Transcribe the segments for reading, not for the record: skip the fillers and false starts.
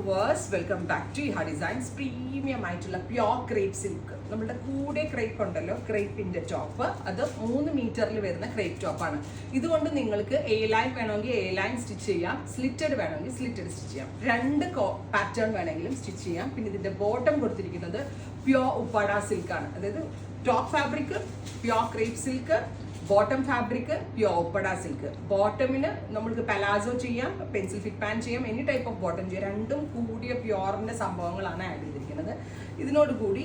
Viewers, welcome back to ഇഹ designs. Premium ആയിട്ടുള്ള pure crepe silk. നമ്മുടെ കൂടെ ക്രേപ്പ് ഉണ്ടല്ലോ, ക്രേപ്പിന്റെ ടോപ്പ്, അത് 3 മീറ്ററിൽ വരുന്ന ക്രേപ്പ് ടോപ്പാണ്. ഇതുകൊണ്ട് നിങ്ങൾക്ക് എ ലൈൻ വേണമെങ്കിൽ എ ലൈൻ സ്റ്റിച്ച് ചെയ്യാം, സ്ലിറ്റഡ് വേണമെങ്കിൽ സ്ലിറ്റഡ് സ്റ്റിച്ച് ചെയ്യാം, 2 പാറ്റേൺ വേണമെങ്കിലും സ്റ്റിച്ച് ചെയ്യാം. പിന്നെ ഇതിന്റെ ബോട്ടം കൊടുത്തിരിക്കുന്നത് പ്യോർ ഉപ്പാട സിൽക്കാണ്. അതായത് top fabric pure crepe silk, bottom fabric pure Uppada silk. ബോട്ടമിന് നമ്മൾക്ക് പലാസോ ചെയ്യാം, പെൻസിൽ ഫിറ്റ് പാൻ ചെയ്യാം, എനി ടൈപ്പ് ഓഫ് ബോട്ടം ചെയ്യാം. രണ്ടും കൂടിയ പ്യോറിന്റെ സംഭവങ്ങളാണ് ആഡ് ചെയ്തിരിക്കുന്നത്. ഇതിനോട് കൂടി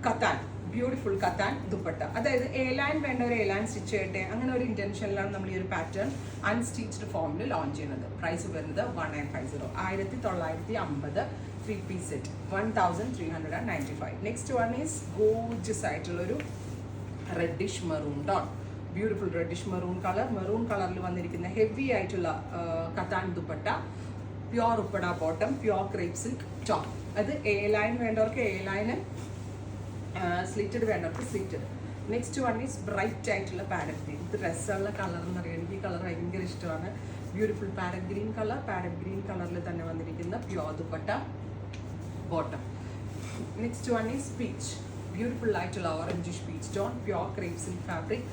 കത്താൻ, ബ്യൂട്ടിഫുൾ കത്താൻ ദുപ്പട്ട. അതായത് എ ലൈൻ വേണ്ട ഒരു എ ലൈൻ സ്റ്റിച്ച് ചെയ്യട്ടെ, അങ്ങനെ ഒരു ഇന്റൻഷനിലാണ് നമ്മൾ ഈ ഒരു പാറ്റേൺ അൺസ്റ്റിച്ച്ഡ് ഫോമിൽ ലോഞ്ച് ചെയ്യുന്നത്. പ്രൈസ് വരുന്നത് 1950, 1950 3-piece set, 1395. Next one is gorgeous ആയിട്ടുള്ളൊരു reddish maroon tone. Beautiful reddish maroon colour. Maroon കളറിൽ വന്നിരിക്കുന്ന ഹെവി ആയിട്ടുള്ള കത്താൻ dupatta, pure Uppada bottom, pure crepe silk top. അത് എ ലൈൻ വേണ്ടവർക്ക് എ ലൈന്, സ്ലിറ്റഡ് വേണ്ടവർക്ക് slitted. Next one is bright ആയിട്ടുള്ള പാരറ്റ് ഗ്രീൻ. ഇത് രസമുള്ള കളർ എന്ന് പറയുന്നത്, എനിക്ക് ഈ കളർ ഭയങ്കര ഇഷ്ടമാണ്. Beautiful parrot green colour. Parrot green കളറിൽ തന്നെ വന്നിരിക്കുന്ന pure dupatta bottom. Next one is peach. Beautiful ആയിട്ടുള്ള orangish peach tone, pure crepe silk fabric.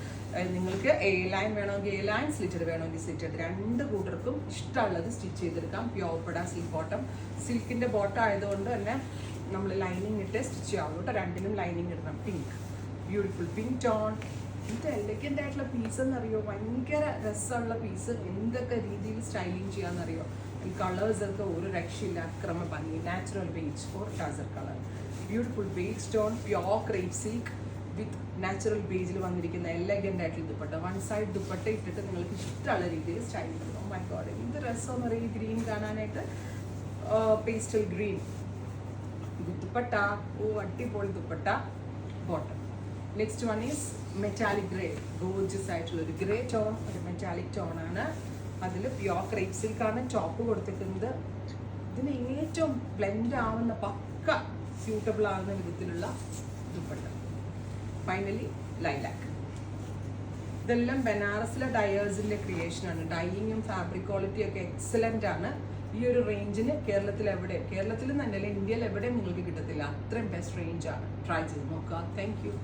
നിങ്ങൾക്ക് എ ലൈൻ വേണമെങ്കിൽ എ ലൈൻ, സ്ലിറ്റഡ് വേണമെങ്കിൽ സ്ലിറ്റഡ്. 2 കൂട്ടർക്കും ഇഷ്ടമുള്ളത് സ്റ്റിച്ച് ചെയ്തെടുക്കാം. Pure Uppada silk bottom. സിൽക്കിന്റെ ബോട്ടം ആയതുകൊണ്ട് തന്നെ നമ്മൾ ലൈനിങ് ഇട്ട് സ്റ്റിച്ച് ചെയ്യാവുള്ളൂ കേട്ടോ. 2നും ലൈനിങ് ഇടണം. Pink, beautiful pink tone. ഇത് എലഗൻ്റ് ആയിട്ടുള്ള പീസ് എന്നറിയോ, ഭയങ്കര രസമുള്ള പീസ്. എന്തൊക്കെ രീതിയിൽ സ്റ്റൈലിങ് ചെയ്യാന്നറിയോ. ഈ കളേഴ്സ് ഒക്കെ ഒരു രക്ഷയില്ല, അക്രമ ഭംഗി. Natural beige or tussar colour. Beautiful beige tone, pure crepe silk with natural ബേജിൽ വന്നിരിക്കുന്ന എലഗൻ്റ് ആയിട്ടുള്ള ദുപ്പട്ട. 1 സൈഡ് ദുപ്പട്ട ഇട്ടിട്ട് നിങ്ങൾക്ക് ഇഷ്ടമുള്ള രീതിയിൽ സ്റ്റൈൽ ചെയ്യണം. ഓ മൈ ഗോഡ്, എന്ത് രസമെന്ന് പറയും ഈ ഗ്രീൻ കാണാനായിട്ട്. Pastel green dupatta. ഓ അടിപൊളി dupatta bottom. Next one is metallic grey. Gorgeous ആയിട്ടുള്ള ഒരു ഗ്രേ ടോൺ, ഒരു മെറ്റാലിക് ടോൺ ആണ്. അതിൽ പ്യോർ ക്രേപ്പ് സിൽക്കാണ് ടോപ്പ് കൊടുത്തിരിക്കുന്നത്. ഇതിന് ഏറ്റവും ബ്ലെൻഡ് ആവുന്ന, പക്ക സ്യൂട്ടബിൾ ആവുന്ന വിധത്തിലുള്ള ദുപ്പട്ട. Finally lilac. ഇതെല്ലാം ബനാറസിലെ ഡയേഴ്സിന്റെ ക്രിയേഷനാണ്. ഡൈയിങ്ങും ഫാബ്രിക് ക്വാളിറ്റി ഒക്കെ എക്സലന്റ് ആണ്. ഈ ഒരു റേഞ്ചിന് കേരളത്തിൽ തന്നെയല്ല, ഇന്ത്യയിൽ എവിടെയും നിങ്ങൾക്ക് കിട്ടത്തില്ല. അത്രയും ബെസ്റ്റ് റേഞ്ചാണ്. ട്രൈ ചെയ്ത് നോക്കുക. Thank you.